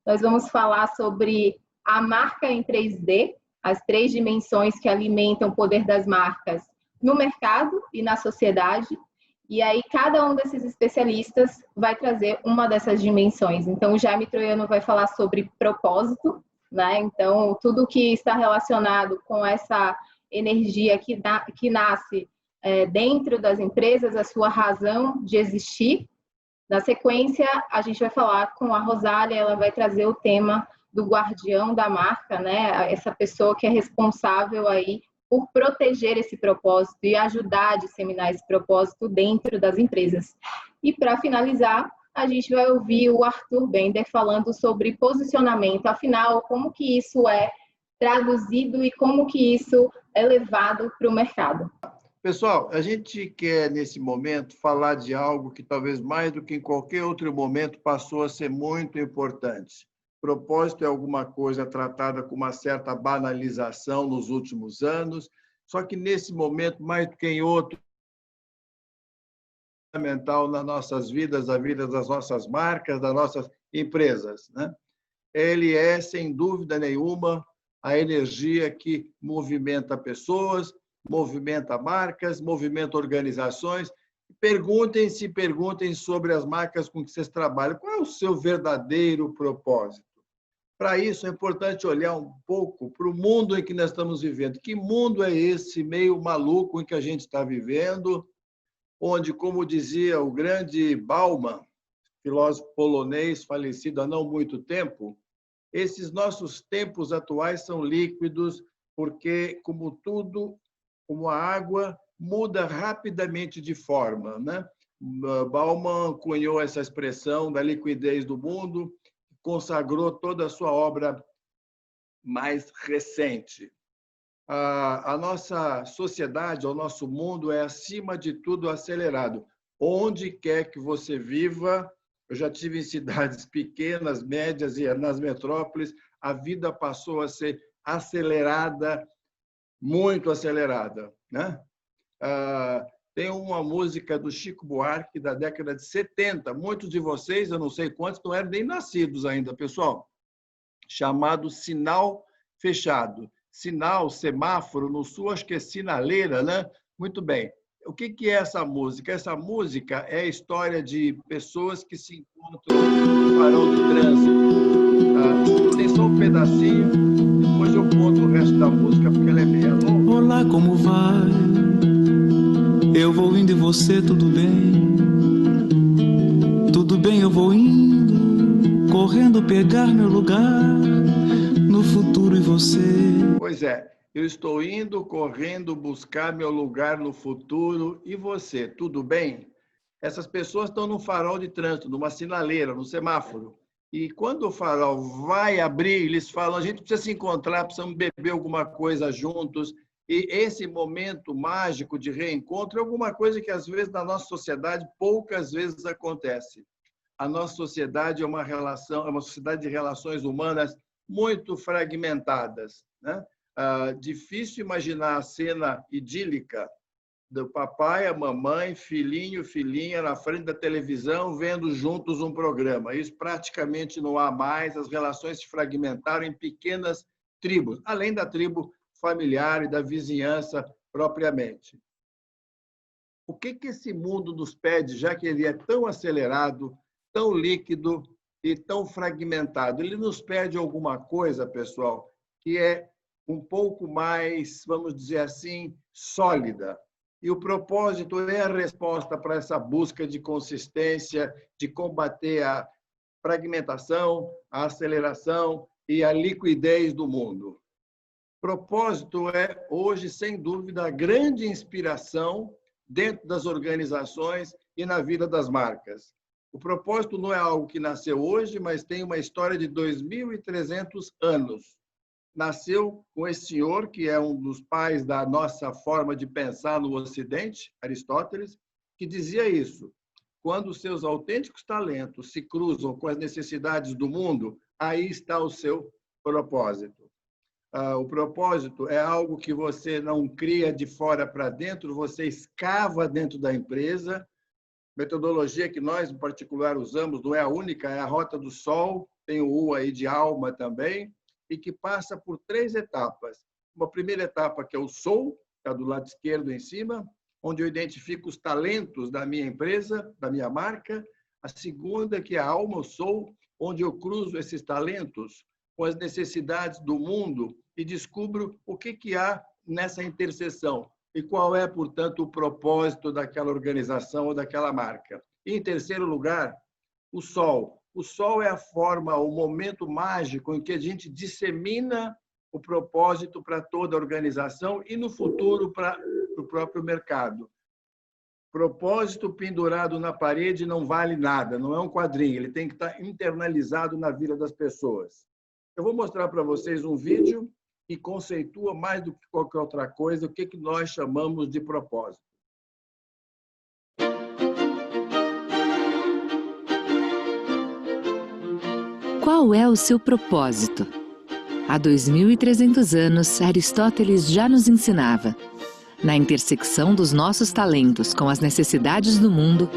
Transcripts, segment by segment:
nós vamos falar sobre a marca em 3D, as 3 dimensões que alimentam o poder das marcas no mercado e na sociedade. E aí, cada um desses especialistas vai trazer uma dessas dimensões. Então, o Jaime Troiano vai falar sobre propósito, né? Então, tudo que está relacionado com essa energia que nasce dentro das empresas, a sua razão de existir. Na sequência, a gente vai falar com a Rosália, ela vai trazer o tema do guardião da marca, né? Essa pessoa que é responsável aí por proteger esse propósito e ajudar a disseminar esse propósito dentro das empresas. E para finalizar, a gente vai ouvir o Arthur Bender falando sobre posicionamento, afinal, como que isso é traduzido e como que isso é levado para o mercado. Pessoal, a gente quer, nesse momento, falar de algo que talvez mais do que em qualquer outro momento passou a ser muito importante. Propósito é alguma coisa tratada com uma certa banalização nos últimos anos, só que nesse momento, mais do que em outro, é fundamental nas nossas vidas, a vida das nossas marcas, das nossas empresas, né? Ele é, sem dúvida nenhuma, a energia que movimenta pessoas, movimenta marcas, movimenta organizações. Perguntem sobre as marcas com que vocês trabalham. Qual é o seu verdadeiro propósito? Para isso, é importante olhar um pouco para o mundo em que nós estamos vivendo. Que mundo é esse meio maluco em que a gente está vivendo, onde, como dizia o grande Bauman, filósofo polonês falecido há não muito tempo, esses nossos tempos atuais são líquidos, porque, como tudo, como a água, muda rapidamente de forma, né? Bauman cunhou essa expressão da liquidez do mundo, consagrou toda a sua obra mais recente. A nossa sociedade, o nosso mundo é, acima de tudo, acelerado. Onde quer que você viva, eu já tive em cidades pequenas, médias e nas metrópoles, a vida passou a ser acelerada, muito acelerada, né? Tem uma música do Chico Buarque da década de 70, muitos de vocês, eu não sei quantos, não eram nem nascidos ainda, pessoal, chamado Sinal Fechado. Sinal, semáforo, no sul acho que é sinaleira, né? Muito bem. O que é essa música? Essa música é a história de pessoas que se encontram no farol do trânsito. Tem só um pedacinho, depois eu conto o resto da música, porque ela é meia longa. Olá, como vai? Eu vou indo e você, tudo bem? Tudo bem, eu vou indo, correndo pegar meu lugar no futuro e você. Pois é, eu estou indo, correndo buscar meu lugar no futuro e você, tudo bem? Essas pessoas estão no farol de trânsito, numa sinaleira, no semáforo. E quando o farol vai abrir, eles falam, a gente precisa se encontrar, precisamos beber alguma coisa juntos. E esse momento mágico de reencontro é alguma coisa que, às vezes, na nossa sociedade, poucas vezes acontece. A nossa sociedade é uma sociedade de relações humanas muito fragmentadas, né? Difícil imaginar a cena idílica do papai, a mamãe, filhinho, filhinha na frente da televisão, vendo juntos um programa. Isso praticamente não há mais, as relações se fragmentaram em pequenas tribos, além da tribo familiar e da vizinhança propriamente. O que esse mundo nos pede, já que ele é tão acelerado, tão líquido e tão fragmentado? Ele nos pede alguma coisa, pessoal, que é um pouco mais, vamos dizer assim, sólida. E o propósito é a resposta para essa busca de consistência, de combater a fragmentação, a aceleração e a liquidez do mundo. Propósito é, hoje, sem dúvida, a grande inspiração dentro das organizações e na vida das marcas. O propósito não é algo que nasceu hoje, mas tem uma história de 2.300 anos. Nasceu com esse senhor, que é um dos pais da nossa forma de pensar no Ocidente, Aristóteles, que dizia isso: quando os seus autênticos talentos se cruzam com as necessidades do mundo, aí está o seu propósito. O propósito é algo que você não cria de fora para dentro, você escava dentro da empresa. Metodologia que nós, em particular, usamos, não é a única, é a Rota do Sol, tem o U aí de alma também, e que passa por 3 etapas. Uma primeira etapa, que é o sou, está do lado esquerdo em cima, onde eu identifico os talentos da minha empresa, da minha marca. A segunda, que é a alma, o sou, onde eu cruzo esses talentos com as necessidades do mundo e descubro o que há nessa interseção e qual é, portanto, o propósito daquela organização ou daquela marca. E, em terceiro lugar, o sol. O sol é a forma, o momento mágico em que a gente dissemina o propósito para toda a organização e, no futuro, para o próprio mercado. Propósito pendurado na parede não vale nada, não é um quadrinho, ele tem que estar internalizado na vida das pessoas. Eu vou mostrar para vocês um vídeo que conceitua mais do que qualquer outra coisa o que nós chamamos de propósito. Qual é o seu propósito? Há 2.300 anos, Aristóteles já nos ensinava. Na intersecção dos nossos talentos com as necessidades do mundo,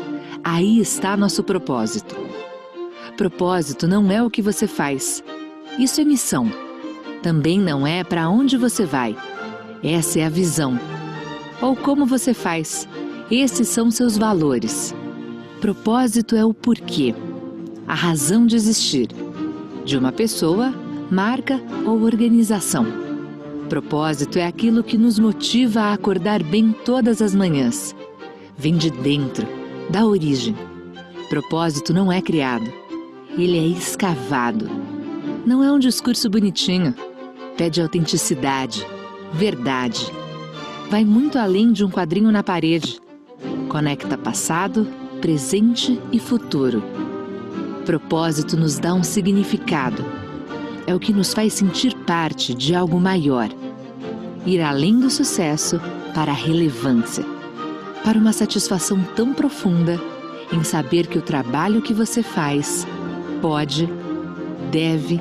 aí está nosso propósito. Propósito não é o que você faz. Isso é missão. Também não é para onde você vai. Essa é a visão. Ou como você faz. Esses são seus valores. Propósito é o porquê, a razão de existir, de uma pessoa, marca ou organização. Propósito é aquilo que nos motiva a acordar bem todas as manhãs. Vem de dentro, da origem. Propósito não é criado, ele é escavado. Não é um discurso bonitinho. Pede autenticidade, verdade. Vai muito além de um quadrinho na parede. Conecta passado, presente e futuro. Propósito nos dá um significado. É o que nos faz sentir parte de algo maior. Ir além do sucesso para a relevância. Para uma satisfação tão profunda em saber que o trabalho que você faz pode, deve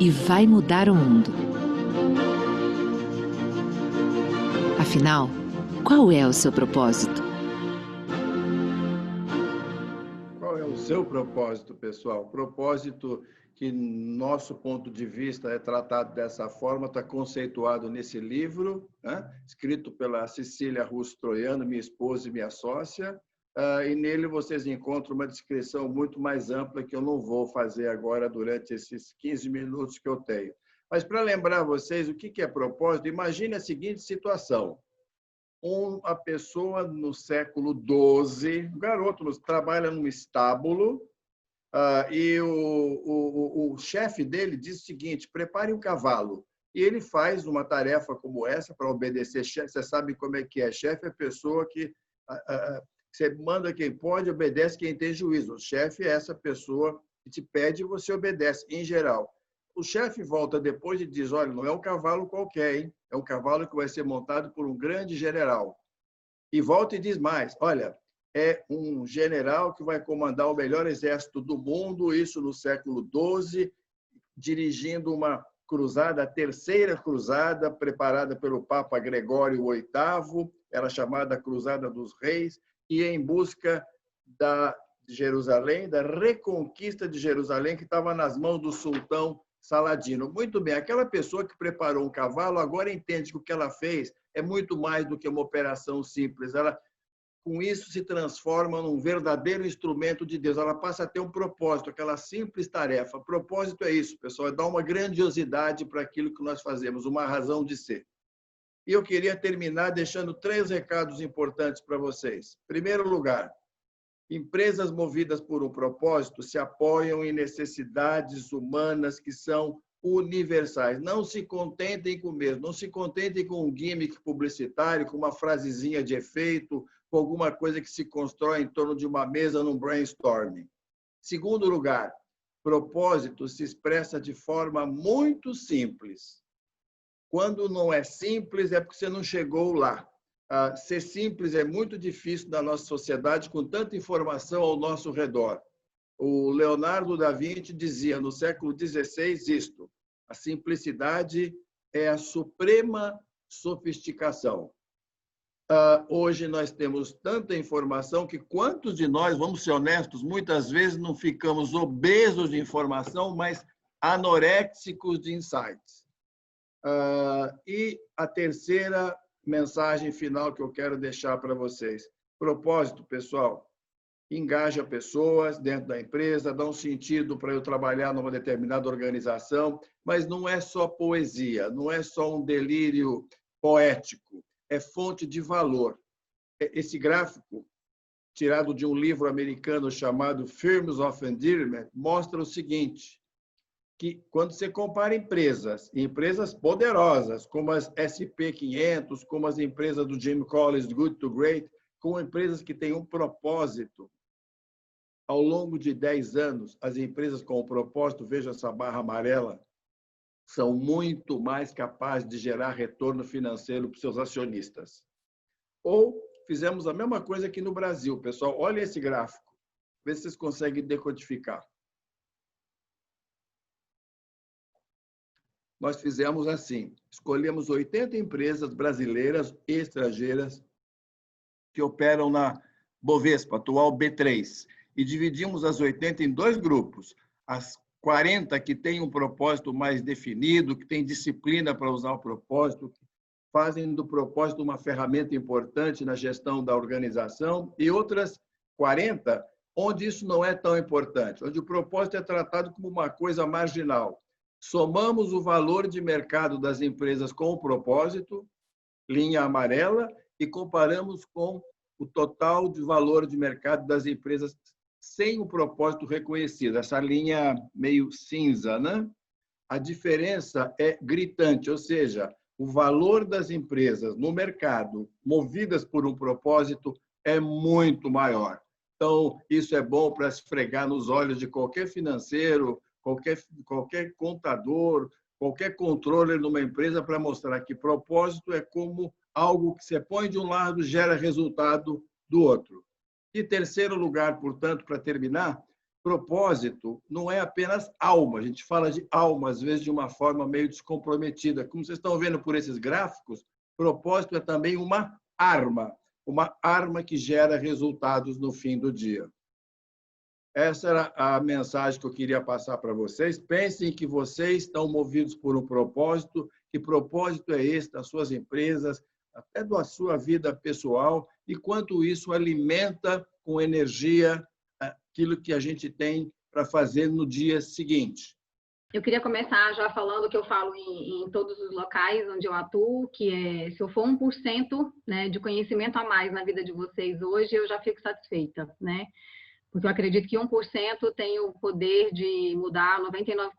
e vai mudar o mundo. Afinal, qual é o seu propósito? Qual é o seu propósito, pessoal? Propósito que, nosso ponto de vista, é tratado dessa forma, está conceituado nesse livro, né? Escrito pela Cecília Russo Troiano, minha esposa e minha sócia, e nele vocês encontram uma descrição muito mais ampla que eu não vou fazer agora durante esses 15 minutos que eu tenho. Mas, para lembrar vocês o que é propósito, imagine a seguinte situação. Uma pessoa no século XII, um garoto, trabalha num estábulo, e o chefe dele diz o seguinte: prepare um cavalo. E ele faz uma tarefa como essa para obedecer chefe. Você sabe como é que é. Chefe é a pessoa que você manda quem pode, obedece quem tem juízo. O chefe é essa pessoa que te pede e você obedece, em geral. O chefe volta depois e diz: olha, não é um cavalo qualquer, hein? É um cavalo que vai ser montado por um grande general. E volta e diz mais: olha, é um general que vai comandar o melhor exército do mundo, isso no século XII, dirigindo uma cruzada, a terceira cruzada, preparada pelo Papa Gregório VIII, era chamada Cruzada dos Reis, e em busca da Jerusalém, da reconquista de Jerusalém, que estava nas mãos do sultão Saladino. Muito bem, aquela pessoa que preparou um cavalo agora entende que o que ela fez é muito mais do que uma operação simples. Ela, com isso, se transforma num verdadeiro instrumento de Deus. Ela passa a ter um propósito, aquela simples tarefa. Propósito é isso, pessoal, é dar uma grandiosidade para aquilo que nós fazemos, uma razão de ser. E eu queria terminar deixando 3 recados importantes para vocês. Em primeiro lugar, empresas movidas por um propósito se apoiam em necessidades humanas que são universais. Não se contentem com o mesmo, não se contentem com um gimmick publicitário, com uma frasezinha de efeito, com alguma coisa que se constrói em torno de uma mesa num brainstorming. Segundo lugar, propósito se expressa de forma muito simples. Quando não é simples, é porque você não chegou lá. Ser simples é muito difícil na nossa sociedade, com tanta informação ao nosso redor. O Leonardo da Vinci dizia, no século XVI, isto: a simplicidade é a suprema sofisticação. Hoje nós temos tanta informação que quantos de nós, vamos ser honestos, muitas vezes não ficamos obesos de informação, mas anoréxicos de insights. E a terceira mensagem final que eu quero deixar para vocês. Propósito, pessoal, engaja pessoas dentro da empresa, dá um sentido para eu trabalhar numa determinada organização, mas não é só poesia, não é só um delírio poético, é fonte de valor. Esse gráfico, tirado de um livro americano chamado Firms of Endearment, mostra o seguinte, que quando você compara empresas poderosas, como as SP500, como as empresas do Jim Collins, Good to Great, com empresas que têm um propósito, ao longo de 10 anos, as empresas com o propósito, veja essa barra amarela, são muito mais capazes de gerar retorno financeiro para os seus acionistas. Ou fizemos a mesma coisa aqui no Brasil, pessoal. Olha esse gráfico, vê se vocês conseguem decodificar. Nós fizemos assim, escolhemos 80 empresas brasileiras e estrangeiras que operam na Bovespa, atual B3, e dividimos as 80 em 2 grupos. As 40 que têm um propósito mais definido, que têm disciplina para usar o propósito, que fazem do propósito uma ferramenta importante na gestão da organização, e outras 40 onde isso não é tão importante, onde o propósito é tratado como uma coisa marginal. Somamos o valor de mercado das empresas com o propósito, linha amarela, e comparamos com o total de valor de mercado das empresas sem o propósito reconhecido, essa linha meio cinza, né? A diferença é gritante, ou seja, o valor das empresas no mercado, movidas por um propósito, é muito maior. Então, isso é bom para esfregar nos olhos de qualquer financeiro, qualquer contador, qualquer controller numa empresa, para mostrar que propósito é como algo que você põe de um lado, gera resultado do outro. E terceiro lugar, portanto, para terminar, propósito não é apenas alma. A gente fala de alma, às vezes, de uma forma meio descomprometida. Como vocês estão vendo por esses gráficos, propósito é também uma arma que gera resultados no fim do dia. Essa era a mensagem que eu queria passar para vocês. Pensem que vocês estão movidos por um propósito. Que propósito é esse das suas empresas, até da sua vida pessoal, e quanto isso alimenta com energia aquilo que a gente tem para fazer no dia seguinte. Eu queria começar já falando que eu falo em todos os locais onde eu atuo, que é, se eu for 1%, né, de conhecimento a mais na vida de vocês hoje, eu já fico satisfeita, né? Porque eu acredito que 1% tem o poder de mudar 99%,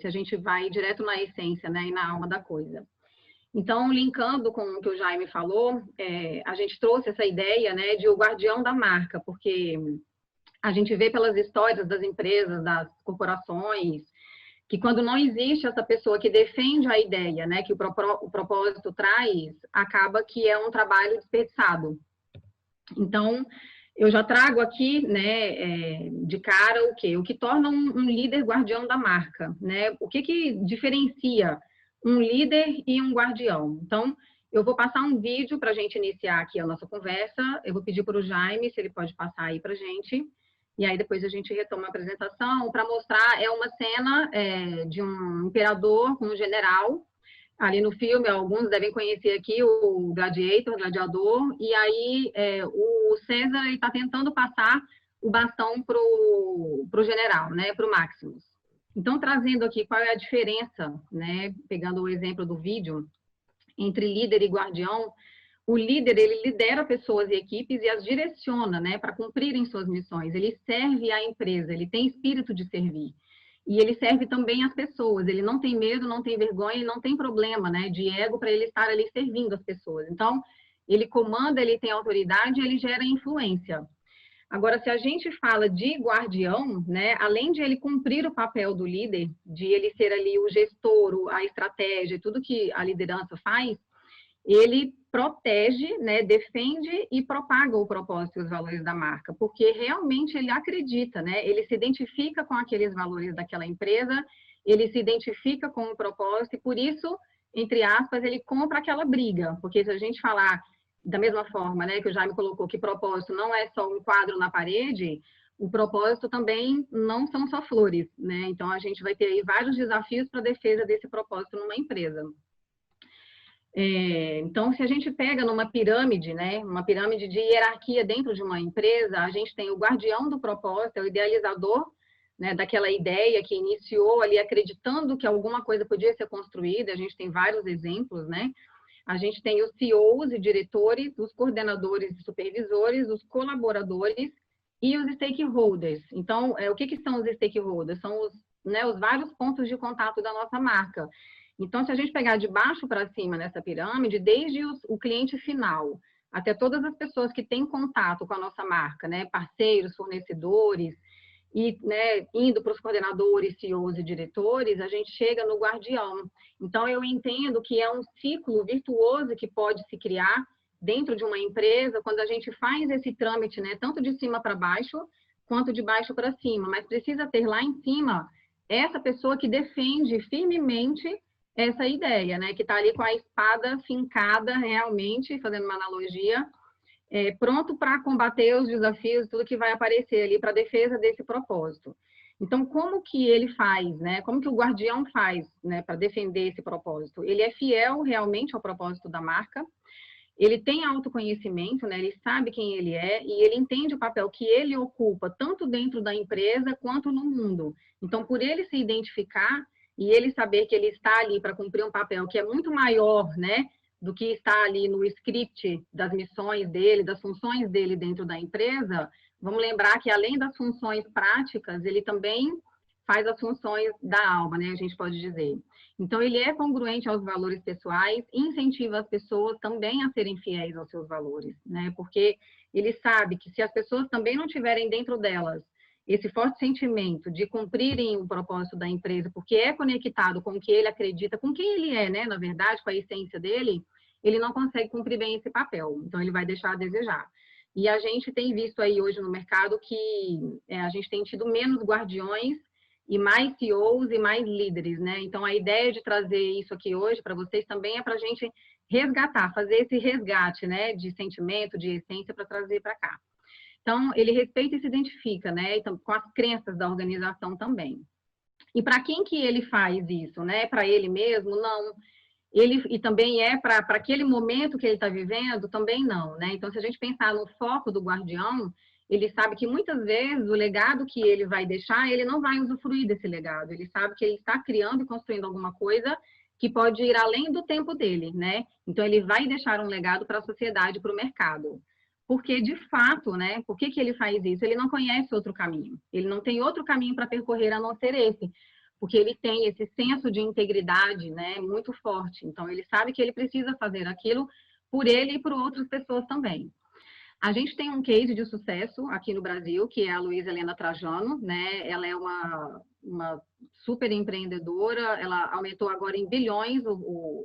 se a gente vai direto na essência, né, e na alma da coisa. Então, linkando com o que o Jaime falou, a gente trouxe essa ideia, né, de o guardião da marca, porque a gente vê pelas histórias das empresas, das corporações, que quando não existe essa pessoa que defende a ideia, né, que o propósito traz, acaba que é um trabalho desperdiçado. Então, eu já trago aqui, né, de cara o quê? O que torna um líder guardião da marca, né? O que diferencia um líder e um guardião? Então, eu vou passar um vídeo para a gente iniciar aqui a nossa conversa. Eu vou pedir para o Jaime se ele pode passar aí para a gente. E aí depois a gente retoma a apresentação para mostrar, uma cena de um imperador com um general. Ali no filme, alguns devem conhecer aqui o Gladiador, e aí o César está tentando passar o bastão para o general, né, para o Maximus. Então, trazendo aqui qual é a diferença, né, pegando o exemplo do vídeo, entre líder e guardião. O líder, ele lidera pessoas e equipes e as direciona, né, para cumprirem suas missões. Ele serve à empresa, ele tem espírito de servir. E ele serve também às pessoas, ele não tem medo, não tem vergonha, ele não tem problema, né, de ego para ele estar ali servindo as pessoas. Então, ele comanda, ele tem autoridade, ele gera influência. Agora, se a gente fala de guardião, né, além de ele cumprir o papel do líder, de ele ser ali o gestor, a estratégia, tudo que a liderança faz, ele protege, né, defende e propaga o propósito e os valores da marca, porque realmente ele acredita, né, ele se identifica com aqueles valores daquela empresa, ele se identifica com o propósito e por isso entre aspas, ele compra aquela briga, porque se a gente falar da mesma forma, né, que o Jaime colocou, que propósito não é só um quadro na parede, o propósito também não são só flores, né? Então, a gente vai ter aí vários desafios para a defesa desse propósito numa empresa. Então, se a gente pega numa pirâmide, né, uma pirâmide de hierarquia dentro de uma empresa, a gente tem o guardião do propósito, é o idealizador, né, daquela ideia que iniciou ali acreditando que alguma coisa podia ser construída, a gente tem vários exemplos, né? A gente tem os CEOs e diretores, os coordenadores e supervisores, os colaboradores e os stakeholders. Então, o que são os stakeholders? São os, né, os vários pontos de contato da nossa marca. Então, se a gente pegar de baixo para cima nessa pirâmide, desde o cliente final, até todas as pessoas que têm contato com a nossa marca, né, parceiros, fornecedores, e, né, indo para os coordenadores, CEOs e diretores, a gente chega no guardião. Então, eu entendo que é um ciclo virtuoso que pode se criar dentro de uma empresa quando a gente faz esse trâmite, né, tanto de cima para baixo, quanto de baixo para cima, mas precisa ter lá em cima essa pessoa que defende firmemente essa ideia, né, que está ali com a espada fincada realmente, fazendo uma analogia, pronto para combater os desafios, tudo que vai aparecer ali para a defesa desse propósito. Então, como que ele faz, né? Como que o guardião faz, né, para defender esse propósito? Ele é fiel realmente ao propósito da marca, ele tem autoconhecimento, né? Ele sabe quem ele é e ele entende o papel que ele ocupa, tanto dentro da empresa quanto no mundo. Então, por ele se identificar e ele saber que ele está ali para cumprir um papel que é muito maior, né, do que está ali no script das missões dele, das funções dele dentro da empresa, vamos lembrar que além das funções práticas, ele também faz as funções da alma, né, a gente pode dizer. Então, ele é congruente aos valores pessoais, incentiva as pessoas também a serem fiéis aos seus valores, né, porque ele sabe que se as pessoas também não tiverem dentro delas esse forte sentimento de cumprirem o propósito da empresa, porque é conectado com o que ele acredita, com quem ele é, né, na verdade, com a essência dele, ele não consegue cumprir bem esse papel, então ele vai deixar a desejar. E a gente tem visto aí hoje no mercado que a gente tem tido menos guardiões e mais CEOs e mais líderes, né? Então, a ideia de trazer isso aqui hoje para vocês também é para a gente resgatar, fazer esse resgate, né, de sentimento, de essência, para trazer para cá. Então, ele respeita e se identifica, né, então, com as crenças da organização também. E para quem que ele faz isso, né? Para ele mesmo? Não. E também para aquele momento que ele está vivendo, também não, né? Então, se a gente pensar no foco do guardião, ele sabe que muitas vezes o legado que ele vai deixar, ele não vai usufruir desse legado. Ele sabe que ele está criando e construindo alguma coisa que pode ir além do tempo dele, né? Então, ele vai deixar um legado para a sociedade, para o mercado. Porque, de fato, né? Por que ele faz isso? Ele não conhece outro caminho. Ele não tem outro caminho para percorrer a não ser esse. Porque ele tem esse senso de integridade, né, muito forte. Então, ele sabe que ele precisa fazer aquilo por ele e por outras pessoas também. A gente tem um case de sucesso aqui no Brasil, que é a Luísa Helena Trajano, né? Ela é uma super empreendedora, ela aumentou agora em bilhões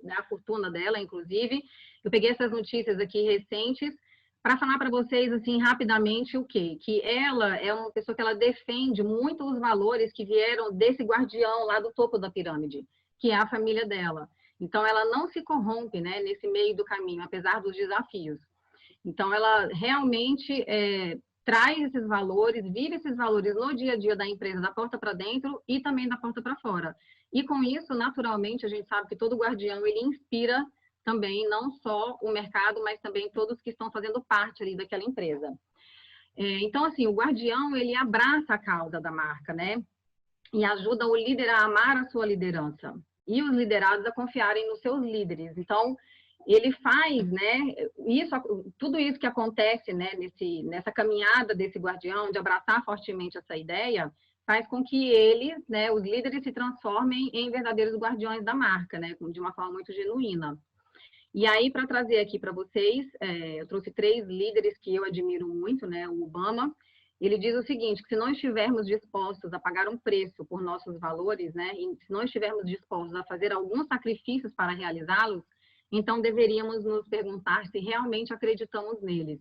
né, a fortuna dela, inclusive. Eu peguei essas notícias aqui recentes, para falar para vocês, assim, rapidamente o quê? Que ela é uma pessoa que ela defende muito os valores que vieram desse guardião lá do topo da pirâmide, que é a família dela. Então, ela não se corrompe, né, nesse meio do caminho, apesar dos desafios. Então, ela realmente traz esses valores, vive esses valores no dia a dia da empresa, da porta para dentro e também da porta para fora. E com isso, naturalmente, a gente sabe que todo guardião, ele inspira também não só o mercado, mas também todos que estão fazendo parte ali daquela empresa. Então, assim, o guardião, ele abraça a causa da marca, né? E ajuda o líder a amar a sua liderança. E os liderados a confiarem nos seus líderes. Então, ele faz, né, tudo isso que acontece, né, nessa caminhada desse guardião, de abraçar fortemente essa ideia, faz com que eles, né, os líderes se transformem em verdadeiros guardiões da marca, né, de uma forma muito genuína. E aí, para trazer aqui para vocês, eu trouxe 3 líderes que eu admiro muito, né? O Obama, ele diz o seguinte, que se não estivermos dispostos a pagar um preço por nossos valores, né? E se não estivermos dispostos a fazer alguns sacrifícios para realizá-los, então deveríamos nos perguntar se realmente acreditamos neles.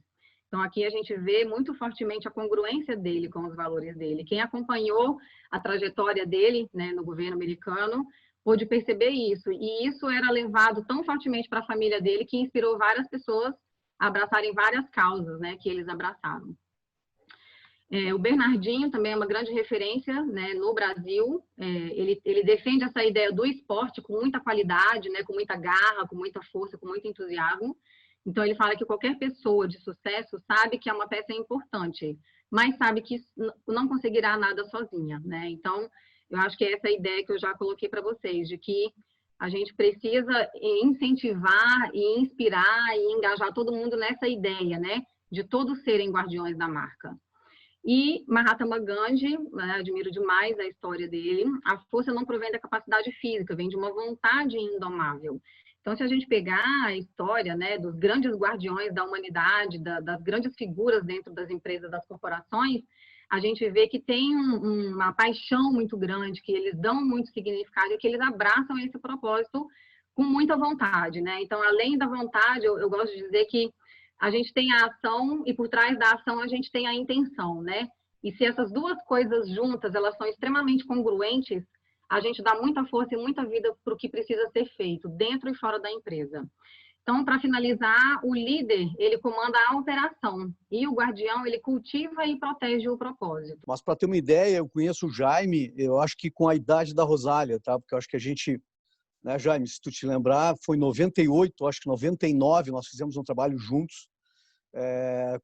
Então, aqui a gente vê muito fortemente a congruência dele com os valores dele. Quem acompanhou a trajetória dele, né, no governo americano, pôde perceber isso. E isso era levado tão fortemente para a família dele que inspirou várias pessoas a abraçarem várias causas, né, que eles abraçaram. O Bernardinho também é uma grande referência, né, no Brasil. Ele defende essa ideia do esporte com muita qualidade, né, com muita garra, com muita força, com muito entusiasmo. Então, ele fala que qualquer pessoa de sucesso sabe que é uma peça importante, mas sabe que não conseguirá nada sozinha, né? Então, eu acho que é essa ideia que eu já coloquei para vocês, de que a gente precisa incentivar e inspirar e engajar todo mundo nessa ideia, né, de todos serem guardiões da marca. E Mahatma Gandhi, né, admiro demais a história dele, a força não provém da capacidade física, vem de uma vontade indomável. Então, se a gente pegar a história, né, dos grandes guardiões da humanidade, das grandes figuras dentro das empresas, das corporações, a gente vê que tem uma paixão muito grande, que eles dão muito significado e que eles abraçam esse propósito com muita vontade, né? Então, além da vontade, eu gosto de dizer que a gente tem a ação e por trás da ação a gente tem a intenção, né? E se essas duas coisas juntas, elas são extremamente congruentes, a gente dá muita força e muita vida para o que precisa ser feito, dentro e fora da empresa. Então, para finalizar, o líder, ele comanda a operação e o guardião, ele cultiva e protege o propósito. Mas, para ter uma ideia, eu conheço o Jaime, eu acho que com a idade da Rosália, tá? Porque eu acho que a gente, né, Jaime, se tu te lembrar, foi em 98, acho que 99, nós fizemos um trabalho juntos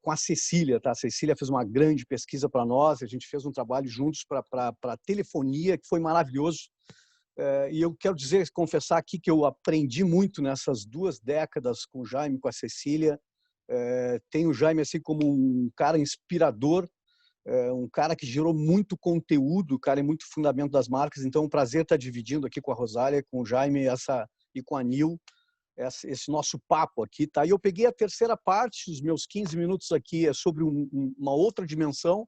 com a Cecília, tá? A Cecília fez uma grande pesquisa para nós, a gente fez um trabalho juntos para telefonia, que foi maravilhoso. E eu quero dizer, confessar aqui que eu aprendi muito nessas 2 décadas com o Jaime, com a Cecília. Tenho o Jaime assim como um cara inspirador, um cara que gerou muito conteúdo, o cara é muito fundamento das marcas. Então, é um prazer estar dividindo aqui com a Rosália, com o Jaime e com a Nil esse nosso papo aqui, tá? E eu peguei a terceira parte, os meus 15 minutos aqui é sobre uma outra dimensão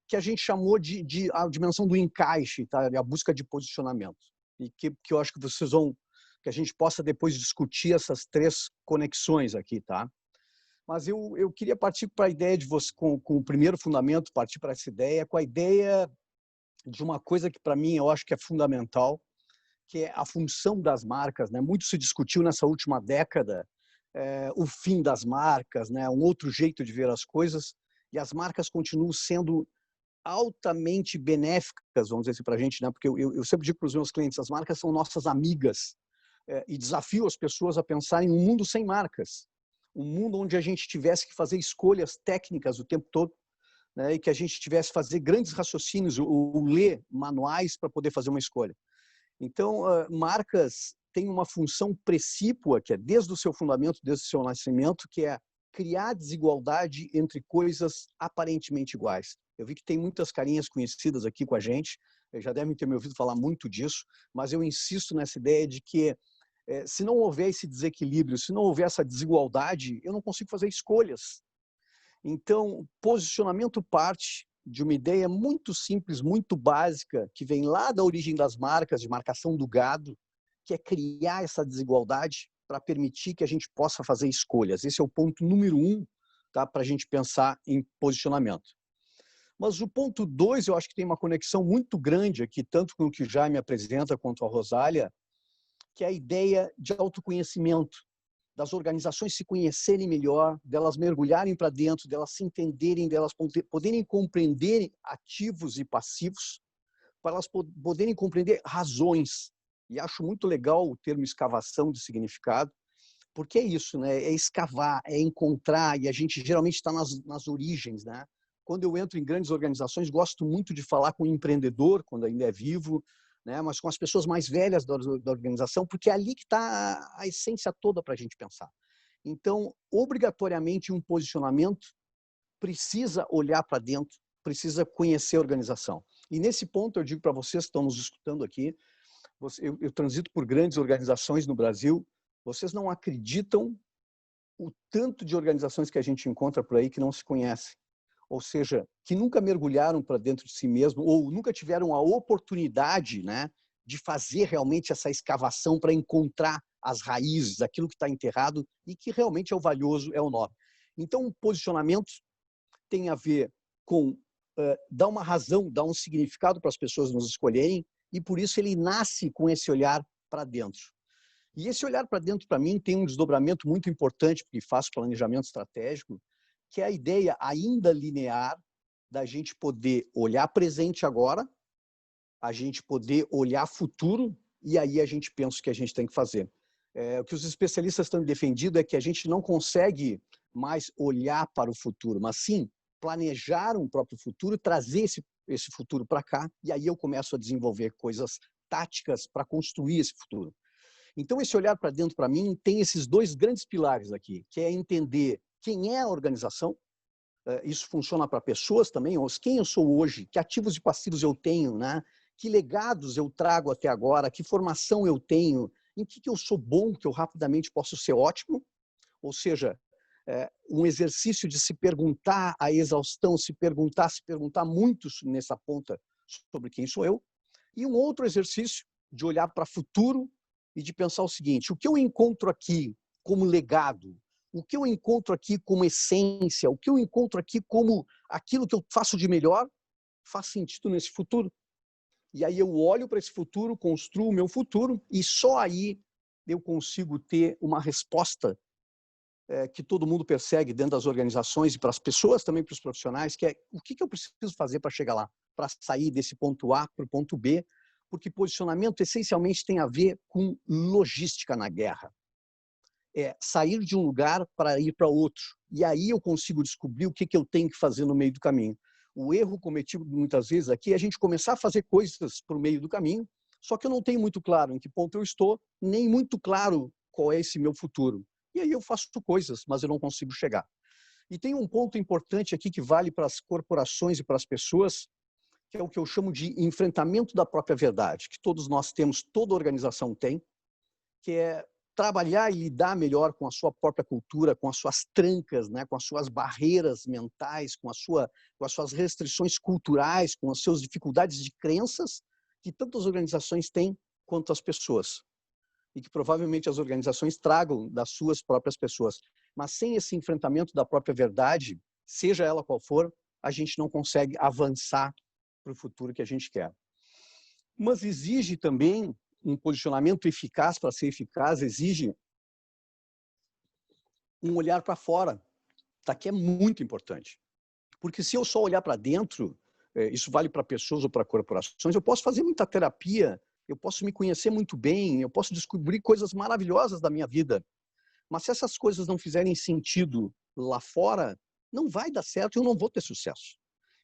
que a gente chamou de a dimensão do encaixe, tá? A busca de posicionamento. E que eu acho que vocês vão, que a gente possa depois discutir essas 3 conexões aqui, tá? Mas eu queria partir para a ideia de você, com o primeiro fundamento, partir para essa ideia, com a ideia de uma coisa que para mim eu acho que é fundamental, que é a função das marcas, né? Muito se discutiu nessa última década o fim das marcas, né? Um outro jeito de ver as coisas, e as marcas continuam sendo altamente benéficas, vamos dizer assim, para a gente, né? Porque eu sempre digo para os meus clientes, as marcas são nossas amigas, e desafio as pessoas a pensarem em um mundo sem marcas, um mundo onde a gente tivesse que fazer escolhas técnicas o tempo todo, né? E que a gente tivesse que fazer grandes raciocínios ou ler manuais para poder fazer uma escolha. Então, marcas têm uma função precípua, que é desde o seu fundamento, desde o seu nascimento, que é criar desigualdade entre coisas aparentemente iguais. Eu vi que tem muitas carinhas conhecidas aqui com a gente, já devem ter me ouvido falar muito disso, mas eu insisto nessa ideia de que se não houver esse desequilíbrio, se não houver essa desigualdade, eu não consigo fazer escolhas. Então, posicionamento parte de uma ideia muito simples, muito básica, que vem lá da origem das marcas, de marcação do gado, que é criar essa desigualdade para permitir que a gente possa fazer escolhas. Esse é o ponto número 1, tá, para a gente pensar em posicionamento. Mas o ponto 2, eu acho que tem uma conexão muito grande aqui, tanto com o que o Jaime apresenta quanto a Rosália, que é a ideia de autoconhecimento, das organizações se conhecerem melhor, delas mergulharem para dentro, delas se entenderem, delas poderem compreender ativos e passivos, para elas poderem compreender razões. E acho muito legal o termo escavação de significado, porque é isso, né? É escavar, é encontrar, e a gente geralmente está nas origens, né? Quando eu entro em grandes organizações, gosto muito de falar com o empreendedor, quando ainda é vivo, né? Mas com as pessoas mais velhas da organização, porque é ali que está a essência toda para a gente pensar. Então, obrigatoriamente, um posicionamento precisa olhar para dentro, precisa conhecer a organização. E nesse ponto, eu digo para vocês que estão nos escutando aqui, eu transito por grandes organizações no Brasil, vocês não acreditam o tanto de organizações que a gente encontra por aí que não se conhecem. Ou seja, que nunca mergulharam para dentro de si mesmo ou nunca tiveram a oportunidade, né, de fazer realmente essa escavação para encontrar as raízes, aquilo que está enterrado e que realmente é o valioso, é o nobre. Então, o posicionamento tem a ver com dar uma razão, dar um significado para as pessoas nos escolherem e por isso ele nasce com esse olhar para dentro. E esse olhar para dentro, para mim, tem um desdobramento muito importante, porque faço planejamento estratégico, que é a ideia ainda linear da gente poder olhar presente agora, a gente poder olhar futuro, e aí a gente pensa o que a gente tem que fazer. O que os especialistas estão defendendo é que a gente não consegue mais olhar para o futuro, mas sim planejar um próprio futuro, trazer esse futuro para cá, e aí eu começo a desenvolver coisas táticas para construir esse futuro. Então, esse olhar para dentro, para mim, tem esses dois grandes pilares aqui, que é entender quem é a organização, isso funciona para pessoas também, quem eu sou hoje, que ativos e passivos eu tenho, né? Que legados eu trago até agora, que formação eu tenho, em que eu sou bom, que eu rapidamente posso ser ótimo, ou seja, um exercício de se perguntar a exaustão, se perguntar muito nessa ponta sobre quem sou eu, e um outro exercício de olhar para o futuro e de pensar o seguinte: o que eu encontro aqui como legado, o que eu encontro aqui como essência, o que eu encontro aqui como aquilo que eu faço de melhor, faz sentido nesse futuro? E aí eu olho para esse futuro, construo o meu futuro, e só aí eu consigo ter uma resposta que todo mundo persegue dentro das organizações e para as pessoas também, para os profissionais, que é o que eu preciso fazer para chegar lá, para sair desse ponto A para o ponto B, porque posicionamento essencialmente tem a ver com logística na guerra. É sair de um lugar para ir para outro. E aí eu consigo descobrir o que eu tenho que fazer no meio do caminho. O erro cometido muitas vezes aqui é a gente começar a fazer coisas para o meio do caminho, só que eu não tenho muito claro em que ponto eu estou, nem muito claro qual é esse meu futuro. E aí eu faço coisas, mas eu não consigo chegar. E tem um ponto importante aqui que vale para as corporações e para as pessoas, que é o que eu chamo de enfrentamento da própria verdade, que todos nós temos, toda organização tem, que é trabalhar e lidar melhor com a sua própria cultura, com as suas trancas, né, com as suas barreiras mentais, com as suas restrições culturais, com as suas dificuldades de crenças, que tantas organizações têm quanto as pessoas. E que provavelmente as organizações tragam das suas próprias pessoas. Mas sem esse enfrentamento da própria verdade, seja ela qual for, a gente não consegue avançar para o futuro que a gente quer. Mas exige também um posicionamento eficaz. Para ser eficaz, exige um olhar para fora, tá? Que é muito importante. Porque se eu só olhar para dentro, isso vale para pessoas ou para corporações, eu posso fazer muita terapia, eu posso me conhecer muito bem, eu posso descobrir coisas maravilhosas da minha vida. Mas se essas coisas não fizerem sentido lá fora, não vai dar certo e eu não vou ter sucesso.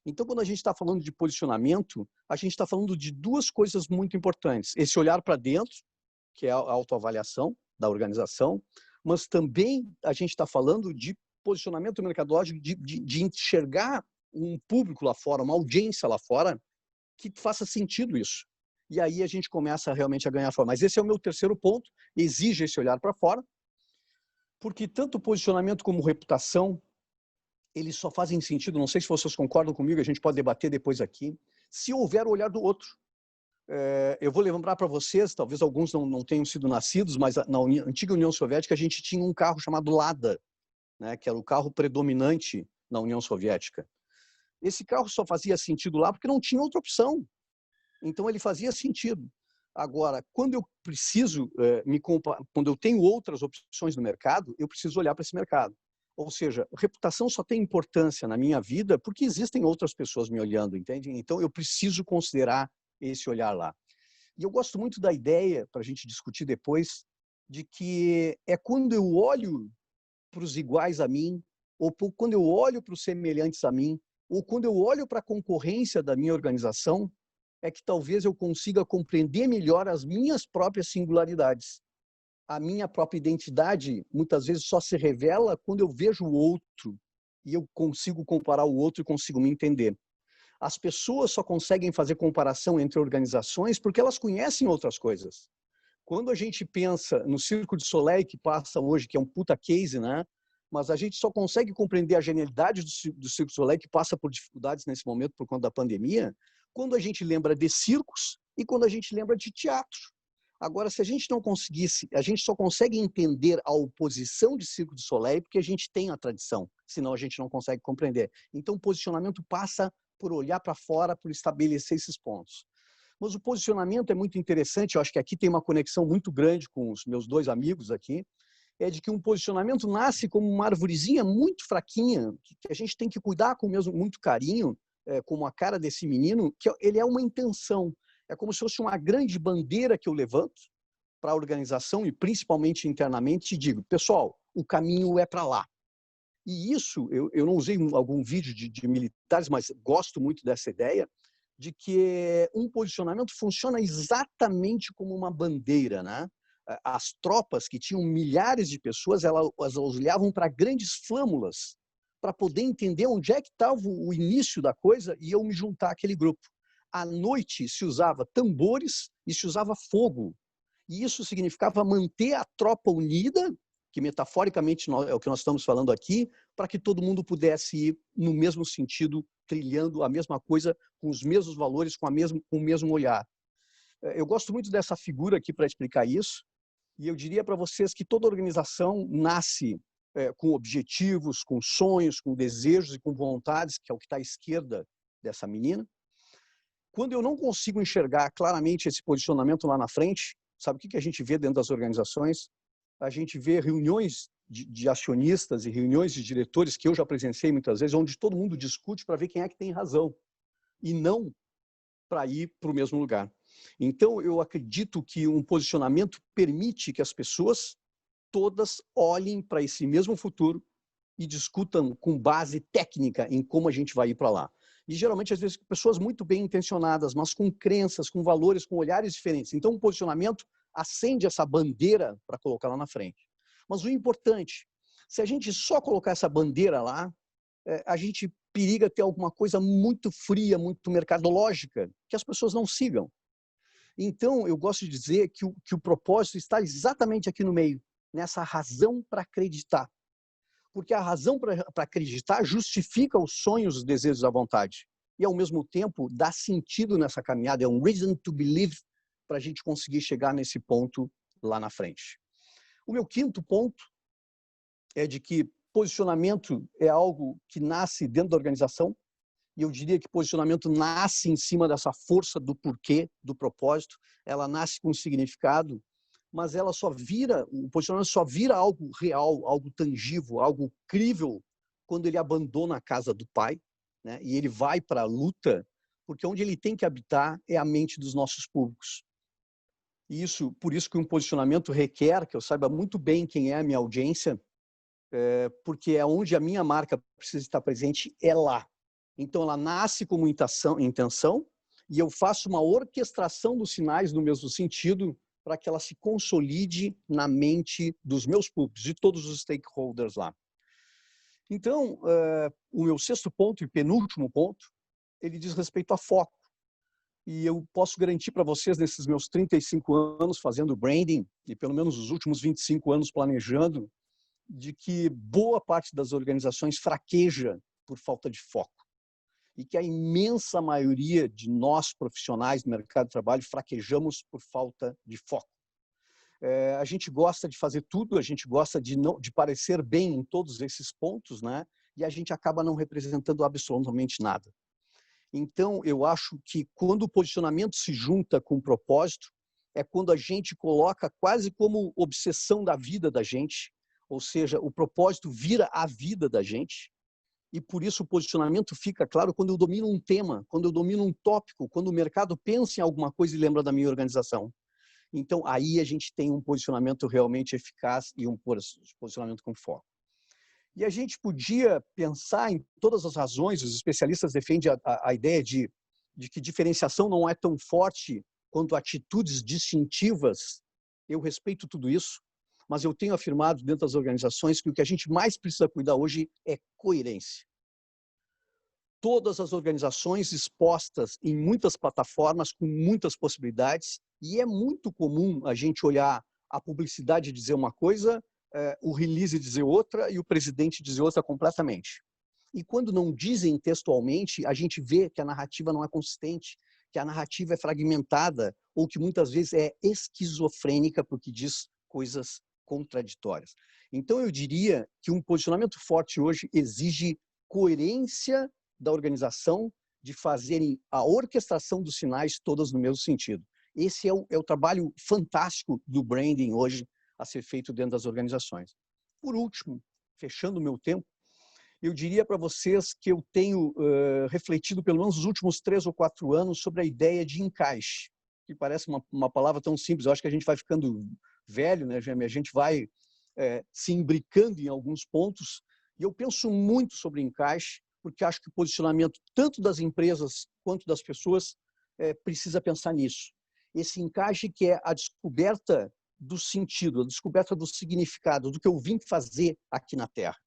Então, quando a gente está falando de posicionamento, a gente está falando de duas coisas muito importantes. Esse olhar para dentro, que é a autoavaliação da organização, mas também a gente está falando de posicionamento mercadológico, de enxergar um público lá fora, uma audiência lá fora, que faça sentido isso. E aí a gente começa realmente a ganhar forma. Mas esse é o meu terceiro ponto, exige esse olhar para fora, porque tanto posicionamento como reputação, eles só fazem sentido, não sei se vocês concordam comigo, a gente pode debater depois aqui, se houver o olhar do outro. Eu vou lembrar para vocês, talvez alguns não tenham sido nascidos, mas na antiga União Soviética a gente tinha um carro chamado Lada, né, que era o carro predominante na União Soviética. Esse carro só fazia sentido lá porque não tinha outra opção. Então ele fazia sentido. Agora, quando eu preciso quando eu tenho outras opções no mercado, eu preciso olhar para esse mercado. Ou seja, reputação só tem importância na minha vida porque existem outras pessoas me olhando, entende? Então eu preciso considerar esse olhar lá. E eu gosto muito da ideia, para a gente discutir depois, de que é quando eu olho para os iguais a mim, ou quando eu olho para os semelhantes a mim, ou quando eu olho para a concorrência da minha organização, é que talvez eu consiga compreender melhor as minhas próprias singularidades. A minha própria identidade, muitas vezes, só se revela quando eu vejo o outro e eu consigo comparar o outro e consigo me entender. As pessoas só conseguem fazer comparação entre organizações porque elas conhecem outras coisas. Quando a gente pensa no Cirque du Soleil, que passa hoje, que é um puta case, né? Mas a gente só consegue compreender a genialidade do Cirque du Soleil, que passa por dificuldades nesse momento por conta da pandemia, quando a gente lembra de circos e quando a gente lembra de teatro. Agora, se a gente não conseguisse, a gente só consegue entender a oposição de Cirque du Soleil porque a gente tem a tradição, senão a gente não consegue compreender. Então, o posicionamento passa por olhar para fora, por estabelecer esses pontos. Mas o posicionamento é muito interessante, eu acho que aqui tem uma conexão muito grande com os meus dois amigos aqui, é de que um posicionamento nasce como uma arvorezinha muito fraquinha, que a gente tem que cuidar com mesmo muito carinho, como a cara desse menino, que ele é uma intenção. É como se fosse uma grande bandeira que eu levanto para a organização e principalmente internamente e digo, pessoal, o caminho é para lá. E isso, eu não usei algum vídeo de militares, mas gosto muito dessa ideia, de que um posicionamento funciona exatamente como uma bandeira, né? As tropas, que tinham milhares de pessoas, elas olhavam para grandes flâmulas para poder entender onde é que estava o início da coisa e eu me juntar àquele grupo. À noite se usava tambores e se usava fogo. E isso significava manter a tropa unida, que metaforicamente é o que nós estamos falando aqui, para que todo mundo pudesse ir no mesmo sentido, trilhando a mesma coisa, com os mesmos valores, com o mesmo olhar. Eu gosto muito dessa figura aqui para explicar isso, e eu diria para vocês que toda organização nasce com objetivos, com sonhos, com desejos e com vontades, que é o que está à esquerda dessa menina. Quando eu não consigo enxergar claramente esse posicionamento lá na frente, sabe o que a gente vê dentro das organizações? A gente vê reuniões de acionistas e reuniões de diretores, que eu já presenciei muitas vezes, onde todo mundo discute para ver quem é que tem razão, e não para ir para o mesmo lugar. Então, eu acredito que um posicionamento permite que as pessoas todas olhem para esse mesmo futuro e discutam com base técnica em como a gente vai ir para lá. E, geralmente, às vezes, pessoas muito bem intencionadas, mas com crenças, com valores, com olhares diferentes. Então, um posicionamento acende essa bandeira para colocar lá na frente. Mas o importante, se a gente só colocar essa bandeira lá, a gente periga ter alguma coisa muito fria, muito mercadológica, que as pessoas não sigam. Então, eu gosto de dizer que o propósito está exatamente aqui no meio, nessa razão para acreditar. Porque a razão para acreditar justifica os sonhos, os desejos, a vontade. E, ao mesmo tempo, dá sentido nessa caminhada, é um reason to believe para a gente conseguir chegar nesse ponto lá na frente. O meu quinto ponto é de que posicionamento é algo que nasce dentro da organização, e eu diria que posicionamento nasce em cima dessa força do porquê, do propósito, ela nasce com significado, mas ela o posicionamento só vira algo real, algo tangível, algo crível, quando ele abandona a casa do pai, né? E ele vai para a luta, porque onde ele tem que habitar é a mente dos nossos públicos. Por isso que um posicionamento requer que eu saiba muito bem quem é a minha audiência, porque é onde a minha marca precisa estar presente, é lá. Então, ela nasce como intenção e eu faço uma orquestração dos sinais no mesmo sentido para que ela se consolide na mente dos meus públicos, de todos os stakeholders lá. Então, o meu sexto ponto e penúltimo ponto, ele diz respeito a foco. E eu posso garantir para vocês, nesses meus 35 anos fazendo branding, e pelo menos os últimos 25 anos planejando, de que boa parte das organizações fraqueja por falta de foco. E que a imensa maioria de nós, profissionais do mercado de trabalho, fraquejamos por falta de foco. A gente gosta de fazer tudo, a gente gosta de parecer bem em todos esses pontos, né? E a gente acaba não representando absolutamente nada. Então, eu acho que quando o posicionamento se junta com o propósito, é quando a gente coloca quase como obsessão da vida da gente, ou seja, o propósito vira a vida da gente, e por isso o posicionamento fica claro quando eu domino um tema, quando eu domino um tópico, quando o mercado pensa em alguma coisa e lembra da minha organização. Então, aí a gente tem um posicionamento realmente eficaz e um posicionamento com foco. E a gente podia pensar em todas as razões, os especialistas defendem a ideia de que diferenciação não é tão forte quanto atitudes distintivas. Eu respeito tudo isso, mas eu tenho afirmado dentro das organizações que o que a gente mais precisa cuidar hoje é coerência. Todas as organizações expostas em muitas plataformas, com muitas possibilidades, e é muito comum a gente olhar a publicidade e dizer uma coisa, o release dizer outra e o presidente dizer outra completamente. E quando não dizem textualmente, a gente vê que a narrativa não é consistente, que a narrativa é fragmentada ou que muitas vezes é esquizofrênica porque diz coisas contraditórias. Então eu diria que um posicionamento forte hoje exige coerência da organização de fazerem a orquestração dos sinais todas no mesmo sentido. Esse é o trabalho fantástico do branding hoje a ser feito dentro das organizações. Por último, fechando o meu tempo, eu diria para vocês que eu tenho refletido pelo menos nos últimos 3 ou 4 anos sobre a ideia de encaixe, que parece uma palavra tão simples. Eu acho que a gente vai ficando velho, né, Jaime? A gente vai se imbricando em alguns pontos, e eu penso muito sobre encaixe, porque acho que o posicionamento tanto das empresas quanto das pessoas precisa pensar nisso. Esse encaixe que é a descoberta do sentido, a descoberta do significado, do que eu vim fazer aqui na Terra.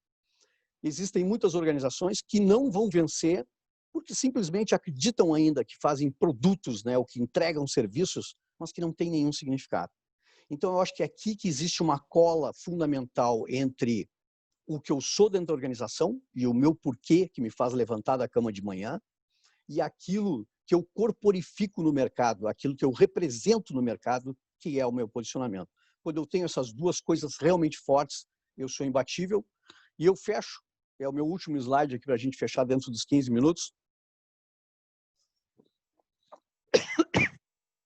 Existem muitas organizações que não vão vencer porque simplesmente acreditam ainda que fazem produtos, né, ou que entregam serviços, mas que não têm nenhum significado. Então, eu acho que é aqui que existe uma cola fundamental entre o que eu sou dentro da organização e o meu porquê que me faz levantar da cama de manhã e aquilo que eu corporifico no mercado, aquilo que eu represento no mercado, que é o meu posicionamento. Quando eu tenho essas duas coisas realmente fortes, eu sou imbatível. E eu fecho, é o meu último slide aqui para a gente fechar dentro dos 15 minutos.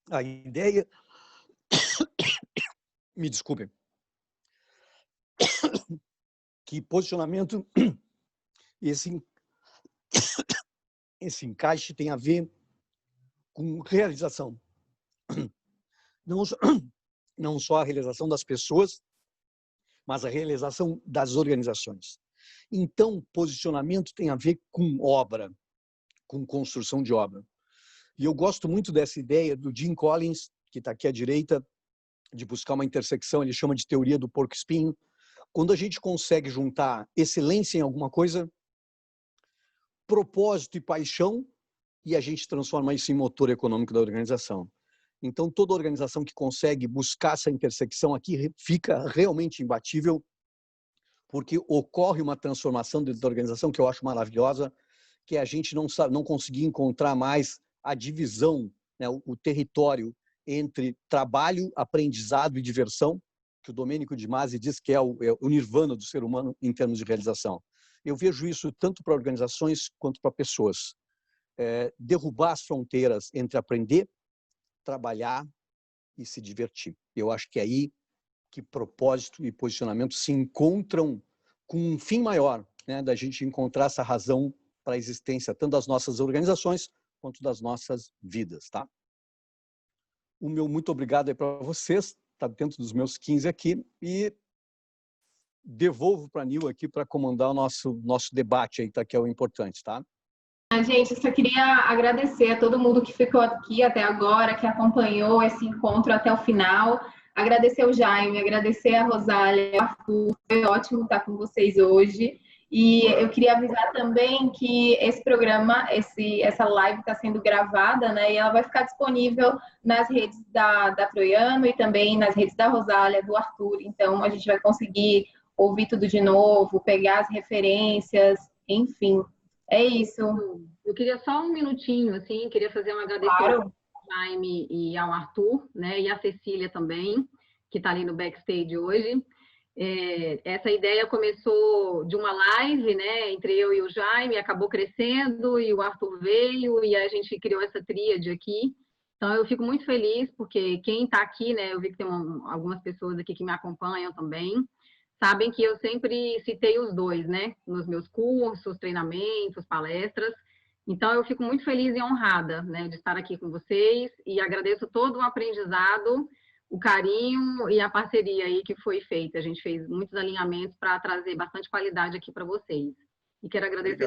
A ideia... Me desculpem. Que posicionamento, esse encaixe tem a ver com realização. Não só a realização das pessoas, mas a realização das organizações. Então, posicionamento tem a ver com obra, com construção de obra. E eu gosto muito dessa ideia do Jim Collins, que está aqui à direita, de buscar uma intersecção, ele chama de teoria do porco-espinho. Quando a gente consegue juntar excelência em alguma coisa, propósito e paixão, e a gente transforma isso em motor econômico da organização. Então, toda organização que consegue buscar essa intersecção aqui fica realmente imbatível, porque ocorre uma transformação dentro da organização que eu acho maravilhosa, que é a gente não conseguir encontrar mais a divisão, né, o território entre trabalho, aprendizado e diversão, que o Domênico de Masi diz que é o nirvana do ser humano em termos de realização. Eu vejo isso tanto para organizações quanto para pessoas. Derrubar as fronteiras entre aprender, trabalhar e se divertir. Eu acho que é aí que propósito e posicionamento se encontram com um fim maior, né, da gente encontrar essa razão para a existência tanto das nossas organizações quanto das nossas vidas, tá? O meu muito obrigado aí para vocês, está dentro dos meus 15 aqui, e devolvo para a Nil aqui para comandar o nosso debate aí, tá, que é o importante, tá? Gente, eu só queria agradecer a todo mundo que ficou aqui até agora, que acompanhou esse encontro até o final. Agradecer o Jaime, agradecer a Rosália, o Arthur, foi ótimo estar com vocês hoje. E eu queria avisar também que esse programa, essa live está sendo gravada, né? E ela vai ficar disponível nas redes da Troiano e também nas redes da Rosália, do Arthur. Então, a gente vai conseguir ouvir tudo de novo, pegar as referências, enfim. É isso. Eu queria só um minutinho, assim, queria fazer um agradecimento ao Jaime e ao Arthur, né? E a Cecília também, que está ali no backstage hoje. Essa ideia começou de uma live, né, entre eu e o Jaime, acabou crescendo e o Arthur veio e a gente criou essa tríade aqui. Então, eu fico muito feliz porque quem está aqui, né, eu vi que tem algumas pessoas aqui que me acompanham também, sabem que eu sempre citei os dois, né, nos meus cursos, treinamentos, palestras. Então, eu fico muito feliz e honrada, né, de estar aqui com vocês e agradeço todo o aprendizado, o carinho e a parceria aí que foi feita. A gente fez muitos alinhamentos para trazer bastante qualidade aqui para vocês. E quero agradecer